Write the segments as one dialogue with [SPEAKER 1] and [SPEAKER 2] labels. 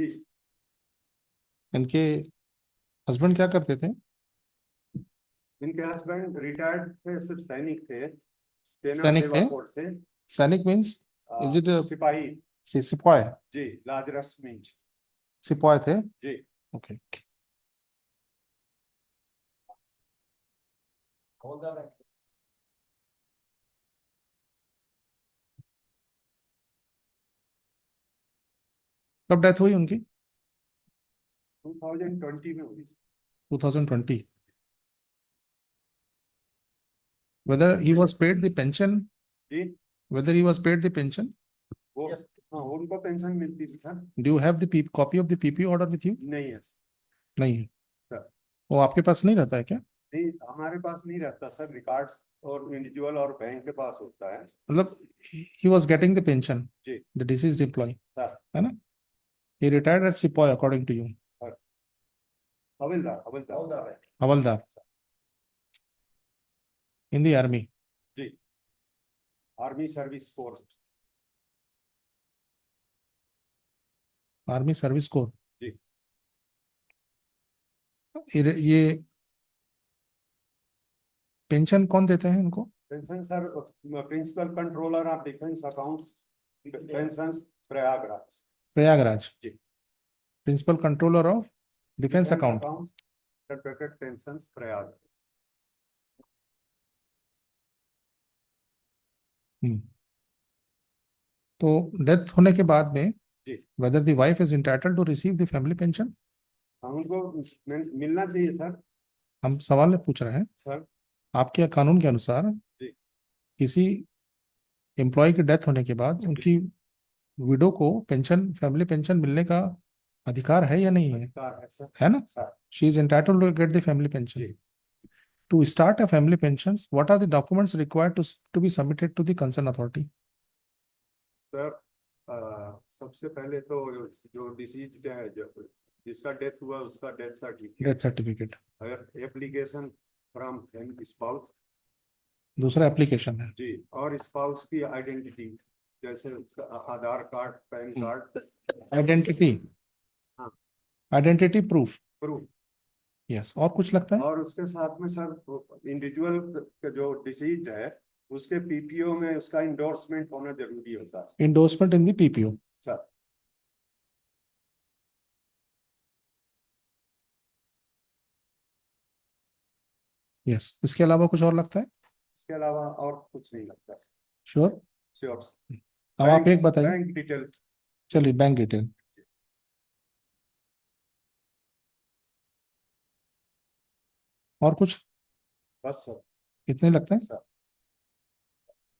[SPEAKER 1] जी।
[SPEAKER 2] इनके हस्बैंड क्या करते थे?
[SPEAKER 1] इनके हस्बैंड रिटायर्ड थे, सिर्फ सैनिक थे, सेना
[SPEAKER 2] सैनिक
[SPEAKER 1] सेवा
[SPEAKER 2] थे?
[SPEAKER 1] कोर से।
[SPEAKER 2] सैनिक मीन्स इज इट
[SPEAKER 1] सिपाही।
[SPEAKER 2] सिपाही?
[SPEAKER 1] जी, लाजरस मीन्स
[SPEAKER 2] सिपाही थे।
[SPEAKER 1] जी।
[SPEAKER 2] ओके। कब डेथ हुई उनकी?
[SPEAKER 1] 2020 में हुई।
[SPEAKER 2] 2020। whether he was paid the pension?
[SPEAKER 1] Ji.
[SPEAKER 2] Whether he was paid the pension?
[SPEAKER 1] वो हाँ, उनको पेंशन मिलती थी sir.
[SPEAKER 2] Do you have the copy of the PP order with you?
[SPEAKER 1] नहीं है
[SPEAKER 2] नहीं है।
[SPEAKER 1] सर।
[SPEAKER 2] वो आपके पास नहीं रहता है क्या?
[SPEAKER 1] नहीं, हमारे पास नहीं रहता सर। रिकॉर्ड्स और इंडिविजुअल और बैंक के पास होता है।
[SPEAKER 2] मतलब he was getting the pension,
[SPEAKER 1] जी
[SPEAKER 2] the deceased employee,
[SPEAKER 1] सर।
[SPEAKER 2] है ना? He retired as सिपाही according to you.
[SPEAKER 1] सर हवलदार हवलदार
[SPEAKER 2] हवलदार in the army.
[SPEAKER 1] जी, army service corps.
[SPEAKER 2] Army service corps.
[SPEAKER 1] जी।
[SPEAKER 2] ये पेंशन कौन देते हैं इनको?
[SPEAKER 1] Pension sir principal controller of defence accounts, pension Prayagraj.
[SPEAKER 2] Prayagraj.
[SPEAKER 1] जी।
[SPEAKER 2] Principal controller of defence account.
[SPEAKER 1] Pension Prayagraj.
[SPEAKER 2] तो डेथ होने के बाद में
[SPEAKER 1] जी,
[SPEAKER 2] whether the wife is entitled to receive the family pension?
[SPEAKER 1] उनको मिलना चाहिए सर।
[SPEAKER 2] हम सवाल पूछ रहे हैं
[SPEAKER 1] सर।
[SPEAKER 2] आपके कानून के अनुसार
[SPEAKER 1] जी।
[SPEAKER 2] किसी एम्प्लॉय की डेथ होने के बाद उनकी विडो को पेंशन, फैमिली पेंशन मिलने का अधिकार है या नहीं है?
[SPEAKER 1] अधिकार है सर।
[SPEAKER 2] है ना?
[SPEAKER 1] Sir.
[SPEAKER 2] She is entitled to get the family pension. To start a family pension, what are the documents required to be submitted to the concern authority?
[SPEAKER 1] Sir सबसे पहले तो जो डिसीज है, जिसका डेथ हुआ उसका death certificate.
[SPEAKER 2] Death certificate.
[SPEAKER 1] Application from spouse.
[SPEAKER 2] दूसरा application है
[SPEAKER 1] जी, और स्पाउस की आइडेंटिटी, जैसे उसका आधार कार्ड, पैन कार्ड।
[SPEAKER 2] आइडेंटिटी।
[SPEAKER 1] हाँ,
[SPEAKER 2] आइडेंटिटी प्रूफ।
[SPEAKER 1] प्रूफ।
[SPEAKER 2] यस। और कुछ लगता है?
[SPEAKER 1] और उसके साथ में सर इंडिविजुअल जो डिसीज है उसके पीपीओ में उसका इंडोर्समेंट होना जरूरी होता है।
[SPEAKER 2] Endorsement in the PPO.
[SPEAKER 1] Sir.
[SPEAKER 2] Yes. इसके अलावा कुछ और लगता है?
[SPEAKER 1] इसके अलावा और कुछ नहीं लगता।
[SPEAKER 2] श्योर?
[SPEAKER 1] श्योर।
[SPEAKER 2] अब आप एक बताइए।
[SPEAKER 1] Bank detail.
[SPEAKER 2] चलिए, बैंक डिटेल। और कुछ?
[SPEAKER 1] बस सर।
[SPEAKER 2] कितने लगते हैं?
[SPEAKER 1] सर,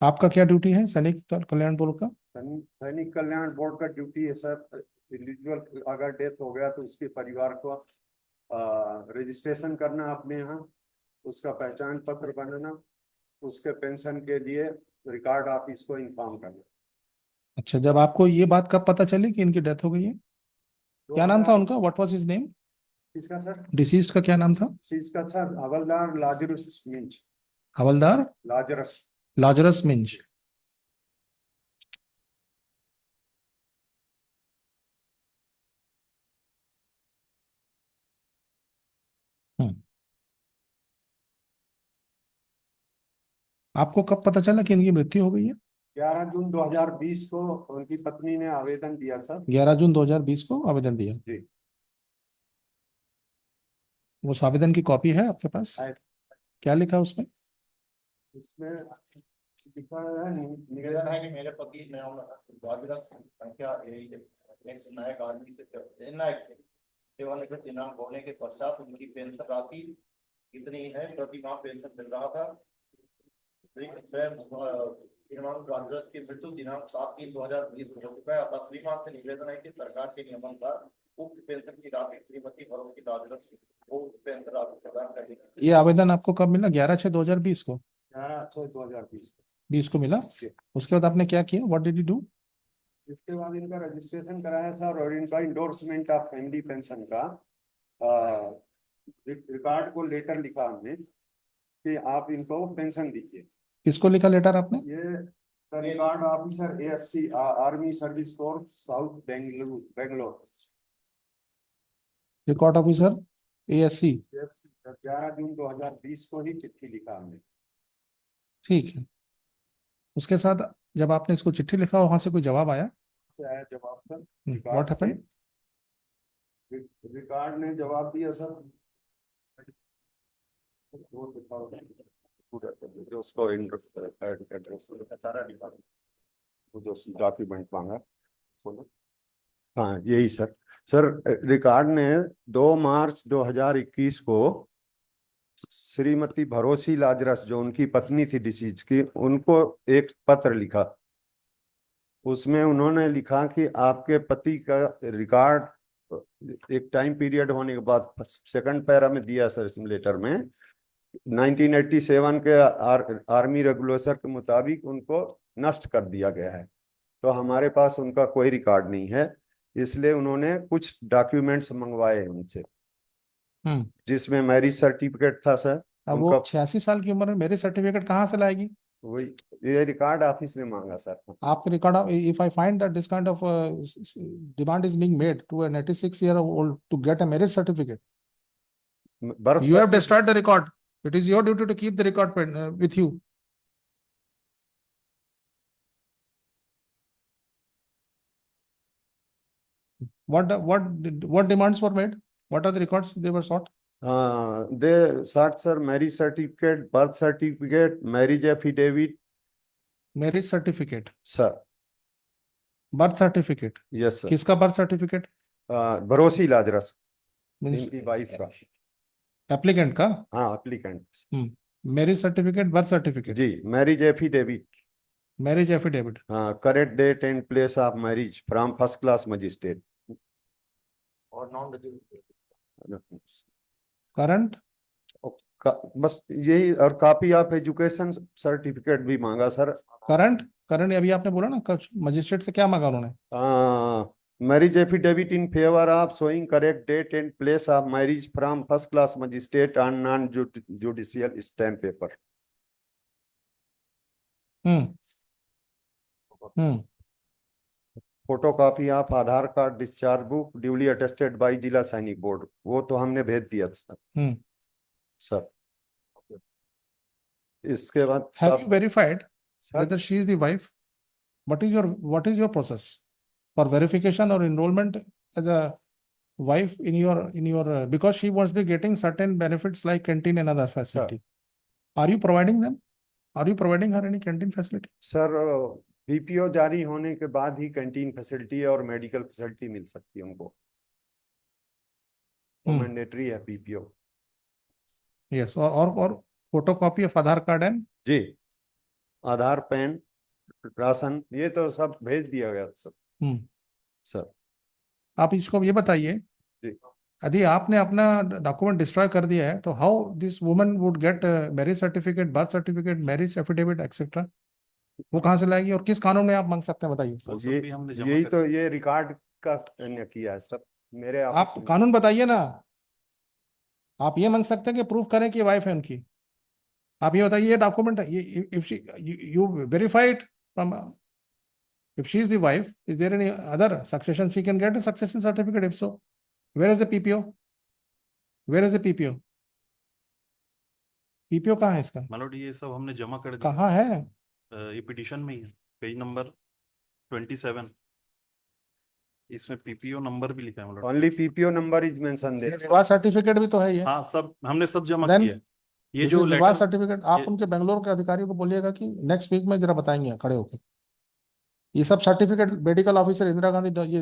[SPEAKER 2] आपका क्या ड्यूटी है सैनिक कल्याण बोर्ड का?
[SPEAKER 1] सैनिक कल्याण बोर्ड का ड्यूटी है सर, इंडिविजुअल अगर डेथ हो गया तो उसके परिवार को रजिस्ट्रेशन करना अपने यहाँ, उसका पहचान पत्र बनाना, उसके पेंशन के लिए रिकॉर्ड ऑफिस को इन्फॉर्म करना।
[SPEAKER 2] अच्छा, जब आपको ये बात कब पता चली कि इनकी डेथ हो गई है? क्या नाम था उनका? What was his name?
[SPEAKER 1] किसका सर?
[SPEAKER 2] डिसीज्ड का क्या नाम था?
[SPEAKER 1] किसका सर? हवलदार लाजरस मिंज।
[SPEAKER 2] हवलदार
[SPEAKER 1] लाजरस।
[SPEAKER 2] लाजरस मिंज। आपको कब पता चला कि इनकी मृत्यु हो गई है?
[SPEAKER 1] 11 जून 2020 को उनकी पत्नी ने आवेदन दिया सर।
[SPEAKER 2] 11 जून 2020 को आवेदन दिया।
[SPEAKER 1] जी।
[SPEAKER 2] वो आवेदन की कॉपी है आपके पास? क्या लिखा उसमें?
[SPEAKER 1] इसमें लिखा है, निवेदन है कि मेरे पति संख्या नायक आर्मी से नायक सेवानिवृत्त दिनांक होने के पश्चात उनकी पेंशन राशि इतनी है, प्रति माह पेंशन मिल रहा था। कांग्रेस की मृत्यु दिनांक 7/3/2020 को हो चुका है। अतः श्रीमान से निवेदन है कि सरकार के नियमानुसार उक्त पेंशन की राशि श्रीमती भगवती राजरस को पेंशन राशि प्रदान करेगी।
[SPEAKER 2] ये आवेदन आपको कब मिला? 11/6/2020 को?
[SPEAKER 1] 11/6/2020
[SPEAKER 2] को मिला। उसके बाद आपने क्या किया? What did you do?
[SPEAKER 1] इसके बाद इनका रजिस्ट्रेशन कराया सर, और इनका इंडोर्समेंट ऑफ फैमिली पेंशन का रिकॉर्ड को लेटर लिखा हमने कि आप इनको पेंशन दीजिए।
[SPEAKER 2] किसको लिखा लेटर आपने?
[SPEAKER 1] ये record officer ASC army service core south Bangalore.
[SPEAKER 2] Record officer ASC,
[SPEAKER 3] 11 जून 2020 को ही चिट्ठी लिखा हमने।
[SPEAKER 2] ठीक है। उसके साथ जब आपने इसको चिट्ठी लिखा वहां से कोई जवाब आया?
[SPEAKER 3] से आया जवाब सर।
[SPEAKER 2] What happened?
[SPEAKER 3] रिकॉर्ड ने जवाब दिया सर। वो दिखाओ जो उसको एड्रेस सारा डिपार्टमेंट जो डॉक्यूमेंट मांगा बोलो। हाँ यही सर। सर रिकॉर्ड ने 2 मार्च 2021 को श्रीमती भरोसी लाजरस जो उनकी पत्नी थी डिसीज की, उनको एक पत्र लिखा। उसमें उन्होंने लिखा कि आपके पति का रिकॉर्ड एक टाइम पीरियड होने के बाद, सेकंड पैरा में दिया सर इस लेटर में, 1987 के आर्मी रेगुलेशन के मुताबिक उनको नष्ट कर दिया गया है। तो हमारे पास उनका कोई रिकॉर्ड नहीं है, इसलिए उन्होंने कुछ डॉक्यूमेंट्स मंगवाए उनसे, जिसमें मैरिज सर्टिफिकेट था सर।
[SPEAKER 2] अब वो 86 साल की उम्र में मेरे सर्टिफिकेट कहाँ से लाएगी?
[SPEAKER 3] वही ये रिकॉर्ड ऑफिस ने मांगा सर।
[SPEAKER 2] आपके record, if I find that this kind of demand is being made to an 86-year-old to get a marriage certificate, you have destroyed the record. It is your duty to keep the record with you. What demands were made? What are the records they were sought?
[SPEAKER 3] They sought sir marriage certificate, birth certificate, marriage affidavit.
[SPEAKER 2] Marriage certificate,
[SPEAKER 3] Sir.
[SPEAKER 2] birth certificate.
[SPEAKER 3] Yes sir.
[SPEAKER 2] किसका birth certificate?
[SPEAKER 3] Bharosi Lazarus,
[SPEAKER 2] Means
[SPEAKER 3] इनकी wife का।
[SPEAKER 2] applicant का?
[SPEAKER 3] हाँ applicant।
[SPEAKER 2] Marriage certificate, birth certificate.
[SPEAKER 3] जी, marriage affidavit।
[SPEAKER 2] Marriage affidavit.
[SPEAKER 3] हाँ, correct date and place of marriage from first class magistrate।
[SPEAKER 1] और non registered
[SPEAKER 2] Current?
[SPEAKER 3] बस यही, और कॉपी ऑफ एजुकेशन सर्टिफिकेट भी मांगा सर।
[SPEAKER 2] करंट अभी आपने बोला ना, मजिस्ट्रेट से क्या मांगा उन्होंने?
[SPEAKER 3] Marriage affidavit in favour of showing correct date and place of marriage from first class magistrate on non judicial stamp paper. Photo copy of Aadhaar card, discharge book duly attested by जिला सैनिक board, वो तो हमने भेज दिया sir. Sir इसके बाद
[SPEAKER 2] have you verified whether she is the wife? What is your process for verification or enrollment as a wife in your because she must be getting certain benefits like canteen and other facility. Are you providing them? Are you providing her any canteen facility?
[SPEAKER 3] Sir BPO जारी होने के बाद ही canteen facility और medical facility मिल सकती है उनको, वो मैंडेटरी है बीपीओ।
[SPEAKER 2] यस, और photo copy of Aadhaar card and
[SPEAKER 3] जी, आधार, पैन, राशन, ये तो सब भेज दिया गया सब। सर
[SPEAKER 2] आप इसको ये बताइए, यदि आपने अपना डॉक्यूमेंट डिस्ट्रॉय कर दिया है तो how this woman would get marriage certificate, birth certificate, marriage affidavit etcetera, वो कहाँ से लाएगी और किस कानून में आप मांग सकते हैं बताइए?
[SPEAKER 3] यही तो ये रिकॉर्ड का किया है सर मेरे
[SPEAKER 2] आप कानून बताइए ना। आप ये मांग सकते हैं कि प्रूफ करें कि वाइफ है उनकी। आप ये बताइए, ये डॉक्यूमेंट है, ये if you verified from, if she is the wife, is there any other succession she can get a succession certificate? If so, where is the PPO? Where is the PPO? PPO कहाँ है इसका?
[SPEAKER 4] मतलब ये सब हमने जमा कर दिया।
[SPEAKER 2] कहाँ है?
[SPEAKER 4] ये पिटीशन में ही है, पेज नंबर 27, इसमें पीपीओ नंबर भी लिखा है। मतलब
[SPEAKER 3] only PPO number is mention there.
[SPEAKER 2] विवाह सर्टिफिकेट भी तो है ये।
[SPEAKER 4] हाँ, सब हमने सब जमा
[SPEAKER 2] Then,
[SPEAKER 4] किया है। ये जो
[SPEAKER 2] विवाह
[SPEAKER 4] लेटर,
[SPEAKER 2] सर्टिफिकेट आप उनके बेंगलोर के अधिकारियों को बोलिएगा कि नेक्स्ट वीक में जरा बताएंगे खड़े होके। ये सब certificate medical officer Indira Gandhi, ये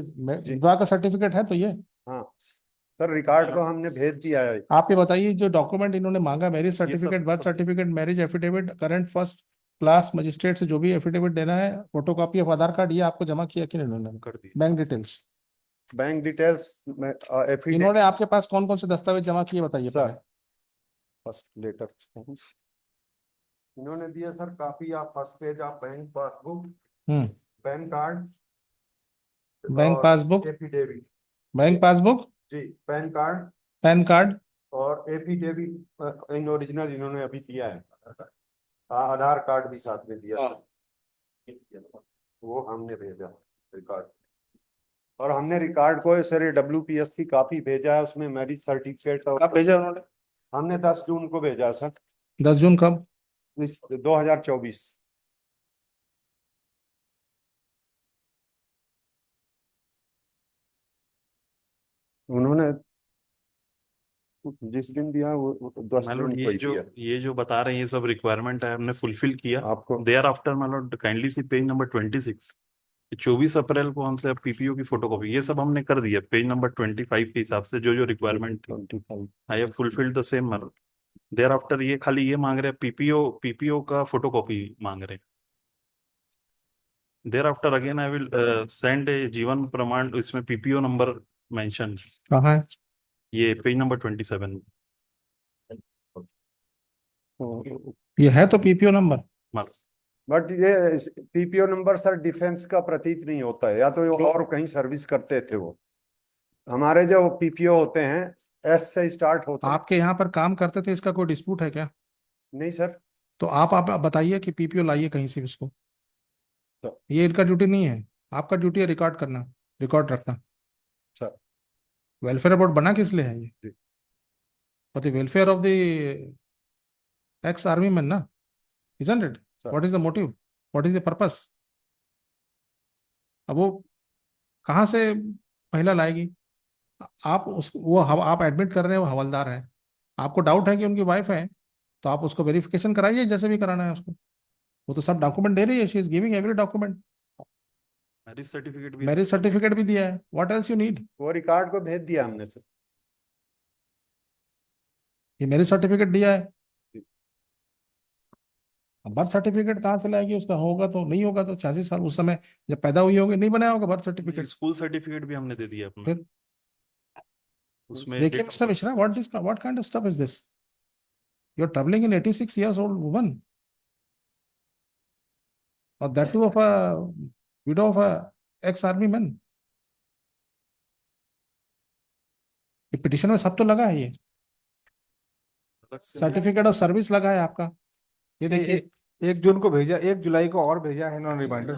[SPEAKER 2] विवाह का सर्टिफिकेट है तो ये।
[SPEAKER 3] हाँ सर, रिकॉर्ड को हमने भेज दिया है।
[SPEAKER 2] आप ये बताइए, जो डॉक्यूमेंट इन्होंने मांगा, marriage certificate, birth certificate, marriage affidavit, current first class magistrate से जो भी एफिडेविट देना है, फोटोकॉपी ऑफ आधार कार्ड, ये आपको जमा किया कि नहीं इन्होंने?
[SPEAKER 4] कर दिया।
[SPEAKER 2] बैंक डिटेल्स,
[SPEAKER 3] बैंक डिटेल्स
[SPEAKER 2] इन्होंने आपके पास कौन कौन से दस्तावेज जमा किए बताइए पहले?
[SPEAKER 3] फर्स्ट लेटर इन्होंने दिया sir, copy of first page of bank passbook, PAN card,
[SPEAKER 2] bank passbook,
[SPEAKER 3] affidavit,
[SPEAKER 2] bank passbook
[SPEAKER 3] जी, पैन कार्ड,
[SPEAKER 2] पैन कार्ड
[SPEAKER 3] और एफिडेविट इन ओरिजिनल इन्होंने अभी दिया है। आधार कार्ड भी साथ में दिया, वो हमने भेजा रिकॉर्ड। और हमने रिकॉर्ड को सर WPS की कॉपी भेजा है, उसमें मैरिज सर्टिफिकेट और
[SPEAKER 2] कब भेजा उन्होंने?
[SPEAKER 3] हमने 10 जून को भेजा सर,
[SPEAKER 2] 10 जून कब?
[SPEAKER 3] इस 2024। उन्होंने जिस दिन दिया वो 10
[SPEAKER 4] My
[SPEAKER 3] जून
[SPEAKER 4] lord,
[SPEAKER 3] को ही दिया
[SPEAKER 4] ये जो बता रहे हैं ये सब रिक्वायरमेंट है हमने फुलफिल किया
[SPEAKER 3] आपको।
[SPEAKER 4] Thereafter. My lord kindly see page number 26, 24 April को हमसे अब पीपीओ की फोटोकॉपी ये सब हमने कर दिया पेज नंबर 25 के हिसाब से जो जो रिक्वायरमेंट थी
[SPEAKER 3] 25
[SPEAKER 4] I have fulfilled the same. My lord thereafter ये खाली ये मांग रहे हैं पीपीओ का फोटोकॉपी मांग रहे हैं। Thereafter again I will send a Jeevan Pramaan, इसमें पीपीओ नंबर मेंशन,
[SPEAKER 2] कहाँ है?
[SPEAKER 4] ये पेज नंबर 27।
[SPEAKER 2] ये है तो पीपीओ नंबर।
[SPEAKER 3] बट ये PPO नंबर सर डिफेंस का प्रतीत नहीं होता है, या तो ये
[SPEAKER 2] क्यों?
[SPEAKER 3] और कहीं सर्विस करते थे वो। हमारे जो PPO होते हैं S से स्टार्ट होते हैं।
[SPEAKER 2] आपके यहाँ पर काम करते थे, इसका कोई डिस्प्यूट है क्या?
[SPEAKER 3] नहीं सर।
[SPEAKER 2] तो आप बताइए कि पीपीओ लाइए कहीं से इसको।
[SPEAKER 3] तो
[SPEAKER 2] ये इनका ड्यूटी नहीं है, आपका ड्यूटी है रिकॉर्ड करना, रिकॉर्ड रखना।
[SPEAKER 3] सर
[SPEAKER 2] वेलफेयर बोर्ड बना किस लिए है ये?
[SPEAKER 3] जी।
[SPEAKER 2] For the welfare of the ex army man ना, isn't it?
[SPEAKER 3] Sir.
[SPEAKER 2] What is the motive? What is the purpose? अब वो कहाँ से महिला लाएगी? आप उस वो आप एडमिट कर रहे हैं वो हवलदार है, आपको डाउट है कि उनकी वाइफ है, तो आप उसको वेरिफिकेशन कराइए जैसे भी कराना है उसको। वो तो सब डॉक्यूमेंट दे रही है, she is giving every document.
[SPEAKER 4] Marriage certificate भी
[SPEAKER 2] मैरिज सर्टिफिकेट भी दिया है, व्हाट एल्स यू नीड?
[SPEAKER 3] वो रिकॉर्ड को भेज दिया हमने सर।
[SPEAKER 2] ये मैरिज सर्टिफिकेट दिया है, बर्थ सर्टिफिकेट कहाँ से लाएगी? उसका होगा तो नहीं होगा तो 86 साल उस समय जब पैदा हुई होगी नहीं बनाया होगा बर्थ सर्टिफिकेट।
[SPEAKER 4] स्कूल सर्टिफिकेट भी हमने दे दिया अपना,
[SPEAKER 2] फिर
[SPEAKER 4] उसमें
[SPEAKER 2] देखिए mister Mishra, what kind of stuff is this? You are troubling in 86 years old woman, or that too of a widow of a ex army man. ये पिटिशन में सब तो लगा है, ये सर्टिफिकेट ऑफ सर्विस लगा है आपका, ये देखिए।
[SPEAKER 5] 1 जून को भेजा, 1 जुलाई को और भेजा है इन्होंने रिमाइंडर।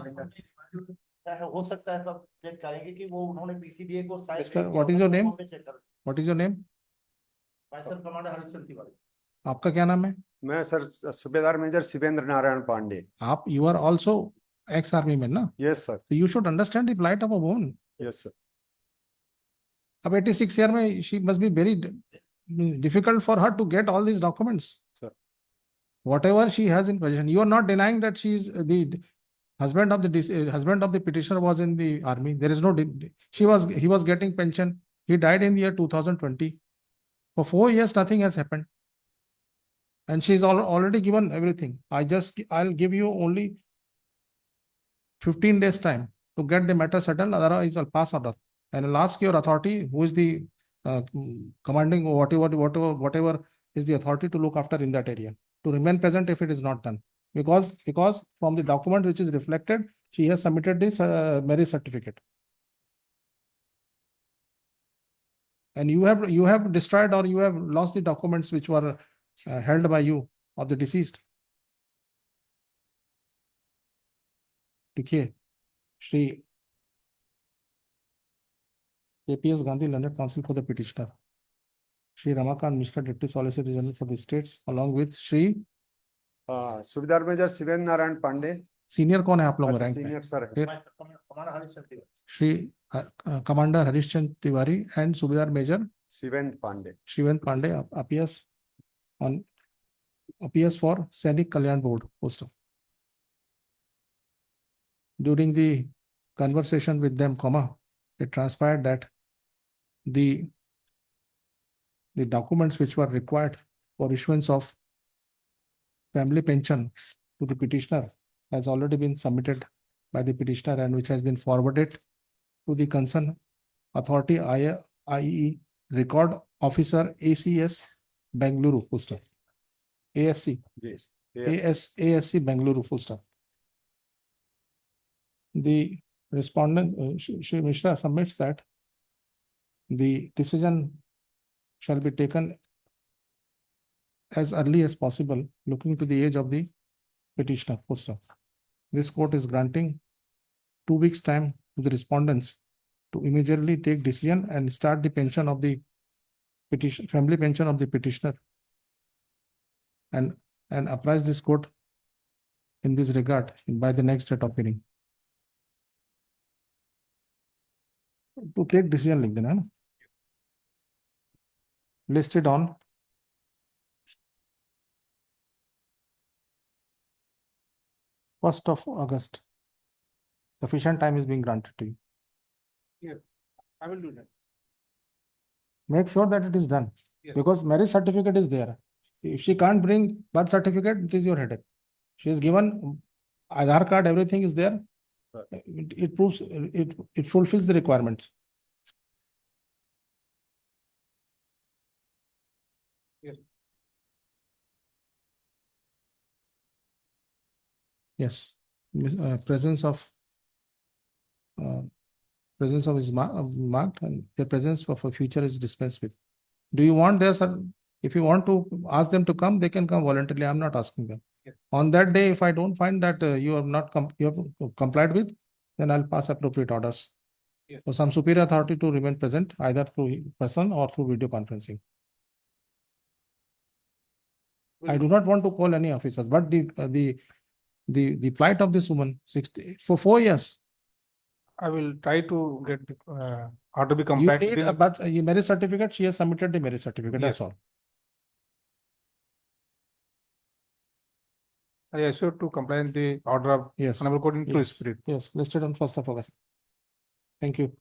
[SPEAKER 1] हो सकता है सब चेक करेंगे कि वो उन्होंने PCBA को sign
[SPEAKER 2] Mister, what is your name?
[SPEAKER 1] Check कर।
[SPEAKER 2] What is your name?
[SPEAKER 1] Sir commander Harishchandra Tiwari.
[SPEAKER 2] आपका क्या नाम है?
[SPEAKER 3] मैं सर सूबेदार मेजर शिवेंद्र नारायण पांडे।
[SPEAKER 2] आप you are also ex army man ना?
[SPEAKER 3] Yes sir.
[SPEAKER 2] तो you should understand the plight of a woman.
[SPEAKER 3] Yes sir.
[SPEAKER 2] अब 86 ईयर में she must be very difficult for her to get all these documents.
[SPEAKER 3] Sir.
[SPEAKER 2] Whatever she has in possession, you are not denying that she is the husband of the husband of the petitioner was in the army. There is no he was getting pension. He died in the year 2020. For 4 years nothing has happened, and she is already given everything. I'll give you only 15 days time to get the matter settled, otherwise I'll pass order and I'll ask your authority, who is the commanding, whatever is the authority to look after in that area, to remain present if it is not done, because from the document which is reflected, she has submitted this marriage certificate, and you have destroyed or you have lost the documents which were held by you of the deceased. देखिए, Shri APS Gandhi, London Council for the Petitioner, Shri Ramakant Mishra, Deputy Solicitor General for the States, along with Shri
[SPEAKER 3] सूबेदार major Shivendra Narayan Pandey.
[SPEAKER 2] Senior कौन है आप लोगों rank में?
[SPEAKER 3] Senior sir है।
[SPEAKER 2] फिर
[SPEAKER 1] commander Harishchandra Tiwari.
[SPEAKER 2] Shri commander Harishchandra Tiwari and Subedar major
[SPEAKER 3] Shivendra Pandey.
[SPEAKER 2] Shivendra Pandey, appears for Sainik Kalyan Board poster. During the conversation with them, it transpired that the documents which were required for issuance of family pension to the petitioner has already been submitted by the petitioner, and which has been forwarded to the concerned authority, IE Record Officer ACS Bengaluru poster. ASC.
[SPEAKER 3] Yes.
[SPEAKER 2] ASC Bengaluru poster. The respondent, Shri Mishra, submits that the decision shall be taken as early as possible, looking to the age of the petitioner poster. This court is granting 2 weeks time to the respondents to immediately take decision and start the pension of the petition, family pension of the petitioner, and apprise this court in this regard by the next date of hearing. To take decision लिख देना है ना, listed on first of August. Sufficient time is being granted to you.
[SPEAKER 5] I will do that.
[SPEAKER 2] Make sure that it is done,
[SPEAKER 5] Yes.
[SPEAKER 2] because marriage certificate is there. If she can't bring birth certificate, it is your headache. She is given Aadhaar card, everything is there. It proves, it fulfills the requirements.
[SPEAKER 5] Yes.
[SPEAKER 2] Yes, presence of is marked, and the presence of a future is dispensed with. Do you want their, if you want to ask them to come, they can come voluntarily. I'm not asking them.
[SPEAKER 5] Yes.
[SPEAKER 2] On that day, if I don't find that you have not you have complied with, then I'll pass appropriate orders
[SPEAKER 5] Yes.
[SPEAKER 2] for some superior authority to remain present, either through person or through video conferencing. I do not want to call any officers, but the plight of this woman, 60 for 4 years.
[SPEAKER 5] I will try to get the or to be
[SPEAKER 2] You
[SPEAKER 5] compliant.
[SPEAKER 2] need
[SPEAKER 5] within-
[SPEAKER 2] a birth, a marriage certificate. She has submitted the marriage certificate.
[SPEAKER 5] Yes.
[SPEAKER 2] That's all.
[SPEAKER 5] I assure to comply with the order of
[SPEAKER 2] Yes.
[SPEAKER 5] Honorable Court in true
[SPEAKER 2] Yes.
[SPEAKER 5] spirit.
[SPEAKER 2] Yes. Listed on 1st of August. Thank you.